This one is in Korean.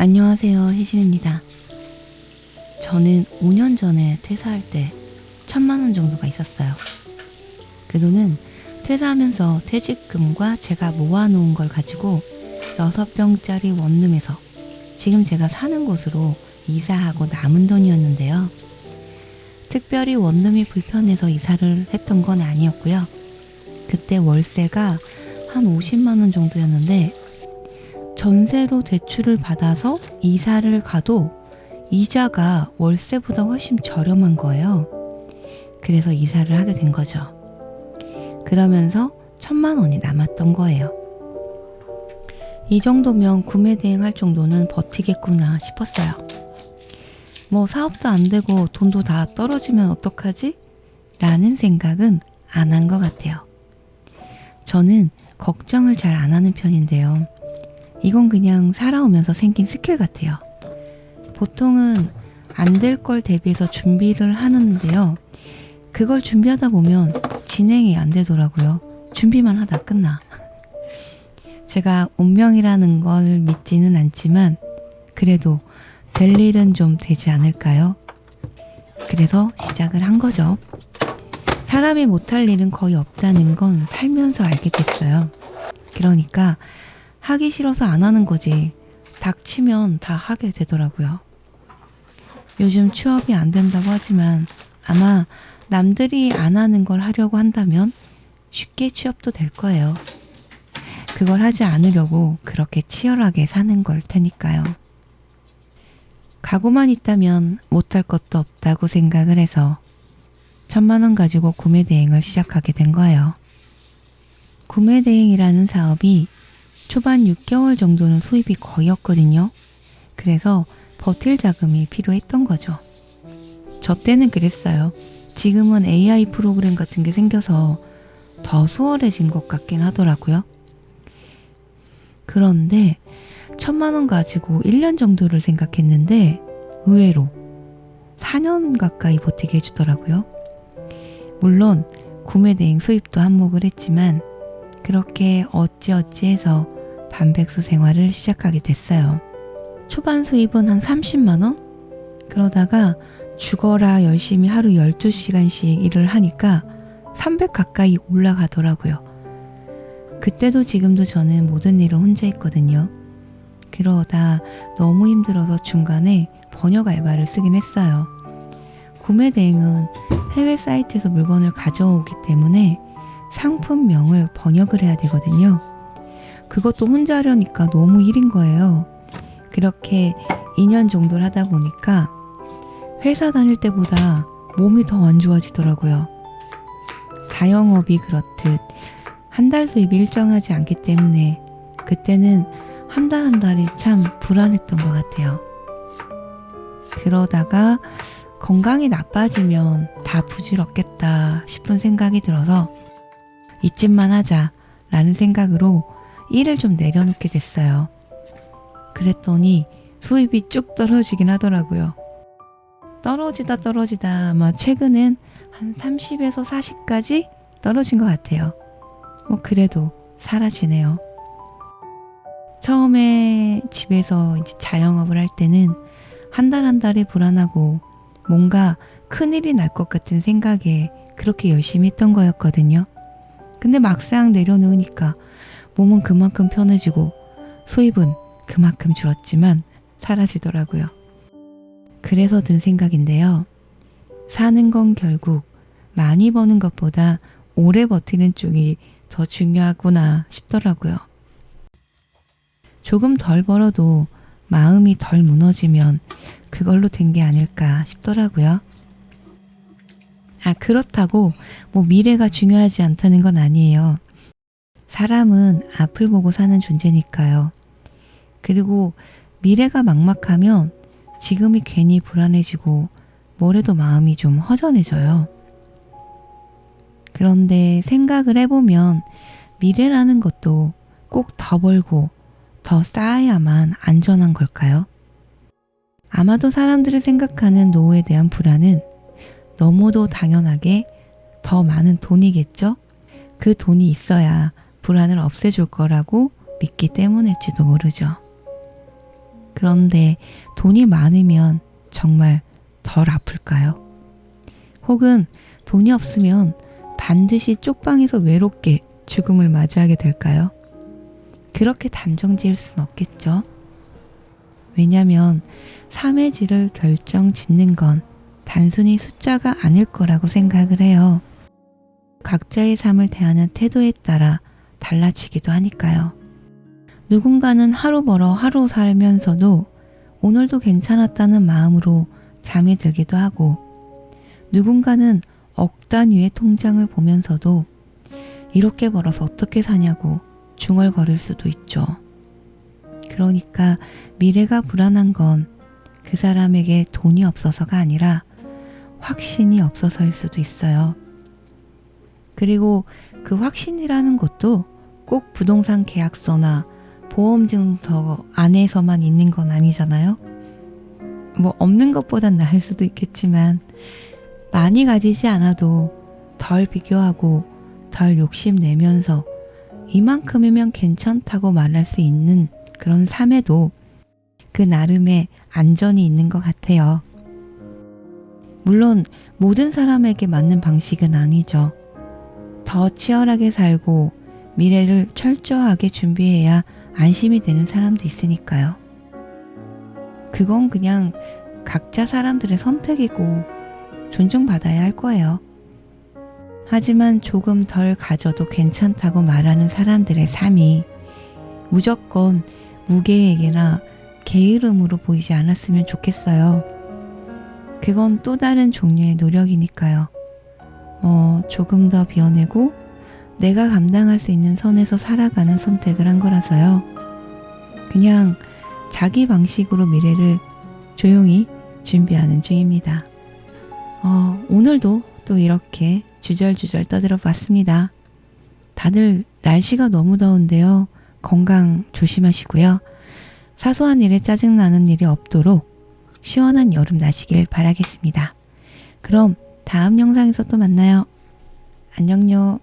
안녕하세요, 혜진입니다. 저는 5년 전에 퇴사할 때 1,000만 원 정도가 있었어요. 그 돈은 퇴사하면서 퇴직금과 제가 모아놓은 걸 가지고 6평짜리 원룸에서 지금 제가 사는 곳으로 이사하고 남은 돈이었는데요. 특별히 원룸이 불편해서 이사를 했던 건 아니었고요. 그때 월세가 한 50만 원 정도였는데 전세로 대출을 받아서 이사를 가도 이자가 월세보다 훨씬 저렴한 거예요. 그래서 이사를 하게 된 거죠. 그러면서 1,000만 원이 남았던 거예요. 이 정도면 구매 대행할 정도는 버티겠구나 싶었어요. 뭐 사업도 안 되고 돈도 다 떨어지면 어떡하지? 라는 생각은 안 한 것 같아요. 저는 걱정을 잘 안 하는 편인데요. 이건 그냥 살아오면서 생긴 스킬 같아요. 보통은 안 될 걸 대비해서 준비를 하는데요. 그걸 준비하다 보면 진행이 안 되더라고요. 준비만 하다 끝나. 제가 운명이라는 걸 믿지는 않지만 그래도 될 일은 좀 되지 않을까요? 그래서 시작을 한 거죠. 사람이 못할 일은 거의 없다는 건 살면서 알게 됐어요. 그러니까 하기 싫어서 안 하는 거지. 닥치면 다 하게 되더라고요. 요즘 취업이 안 된다고 하지만 아마 남들이 안 하는 걸 하려고 한다면 쉽게 취업도 될 거예요. 그걸 하지 않으려고 그렇게 치열하게 사는 걸 테니까요. 각오만 있다면 못할 것도 없다고 생각을 해서 1,000만 원 가지고 구매 대행을 시작하게 된 거예요. 구매 대행이라는 사업이 초반 6개월 정도는 수입이 거의 없거든요. 그래서 버틸 자금이 필요했던 거죠. 저 때는 그랬어요. 지금은 AI 프로그램 같은 게 생겨서 더 수월해진 것 같긴 하더라고요. 그런데 1,000만 원 가지고 1년 정도를 생각했는데 의외로 4년 가까이 버티게 해주더라고요. 물론 구매 대행 수입도 한몫을 했지만 그렇게 어찌어찌해서 반백수 생활을 시작하게 됐어요. 초반 수입은 한 30만 원? 그러다가 죽어라 열심히 하루 12시간씩 일을 하니까 300 가까이 올라가더라고요. 그때도 지금도 저는 모든 일을 혼자 했거든요. 그러다 너무 힘들어서 중간에 번역 알바를 쓰긴 했어요. 구매 대행은 해외 사이트에서 물건을 가져오기 때문에 상품명을 번역을 해야 되거든요. 그것도 혼자 하려니까 너무 일인 거예요. 그렇게 2년 정도를 하다 보니까 회사 다닐 때보다 몸이 더 안 좋아지더라고요. 자영업이 그렇듯 한 달 수입이 일정하지 않기 때문에 그때는 한 달 한 달이 참 불안했던 것 같아요. 그러다가 건강이 나빠지면 다 부질없겠다 싶은 생각이 들어서 이쯤만 하자라는 생각으로 일을 좀 내려놓게 됐어요. 그랬더니 수입이 쭉 떨어지긴 하더라고요. 떨어지다 아마 최근엔 한 30에서 40까지 떨어진 것 같아요. 뭐 그래도 사라지네요. 처음에 집에서 이제 자영업을 할 때는 한 달 한 달이 불안하고 뭔가 큰일이 날 것 같은 생각에 그렇게 열심히 했던 거였거든요. 근데 막상 내려놓으니까 몸은 그만큼 편해지고 수입은 그만큼 줄었지만 사라지더라고요. 그래서 든 생각인데요. 사는 건 결국 많이 버는 것보다 오래 버티는 쪽이 더 중요하구나 싶더라고요. 조금 덜 벌어도 마음이 덜 무너지면 그걸로 된 게 아닐까 싶더라고요. 그렇다고 뭐 미래가 중요하지 않다는 건 아니에요. 사람은 앞을 보고 사는 존재니까요. 그리고 미래가 막막하면 지금이 괜히 불안해지고 뭐래도 마음이 좀 허전해져요. 그런데 생각을 해보면 미래라는 것도 꼭 더 벌고 더 쌓아야만 안전한 걸까요? 아마도 사람들이 생각하는 노후에 대한 불안은 너무도 당연하게 더 많은 돈이겠죠? 그 돈이 있어야 불안을 없애줄 거라고 믿기 때문일지도 모르죠. 그런데 돈이 많으면 정말 덜 아플까요? 혹은 돈이 없으면 반드시 쪽방에서 외롭게 죽음을 맞이하게 될까요? 그렇게 단정 지을 순 없겠죠. 왜냐면 삶의 질을 결정 짓는 건 단순히 숫자가 아닐 거라고 생각을 해요. 각자의 삶을 대하는 태도에 따라 달라지기도 하니까요. 누군가는 하루 벌어 하루 살면서도 오늘도 괜찮았다는 마음으로 잠이 들기도 하고, 누군가는 억 단위의 통장을 보면서도 이렇게 벌어서 어떻게 사냐고 중얼거릴 수도 있죠. 그러니까 미래가 불안한 건 그 사람에게 돈이 없어서가 아니라 확신이 없어서일 수도 있어요. 그리고 그 확신이라는 것도 꼭 부동산 계약서나 보험증서 안에서만 있는 건 아니잖아요. 뭐 없는 것보단 나을 수도 있겠지만 많이 가지지 않아도 덜 비교하고 덜 욕심내면서 이만큼이면 괜찮다고 말할 수 있는 그런 삶에도 그 나름의 안전이 있는 것 같아요. 물론 모든 사람에게 맞는 방식은 아니죠. 더 치열하게 살고 미래를 철저하게 준비해야 안심이 되는 사람도 있으니까요. 그건 그냥 각자 사람들의 선택이고 존중받아야 할 거예요. 하지만 조금 덜 가져도 괜찮다고 말하는 사람들의 삶이 무조건 무계획이나 게으름으로 보이지 않았으면 좋겠어요. 그건 또 다른 종류의 노력이니까요. 조금 더 비워내고 내가 감당할 수 있는 선에서 살아가는 선택을 한 거라서요. 그냥 자기 방식으로 미래를 조용히 준비하는 중입니다. 오늘도 또 이렇게 주절주절 떠들어 봤습니다. 다들 날씨가 너무 더운데요. 건강 조심하시고요. 사소한 일에 짜증나는 일이 없도록 시원한 여름 나시길 바라겠습니다. 그럼 다음 영상에서 또 만나요. 안녕요.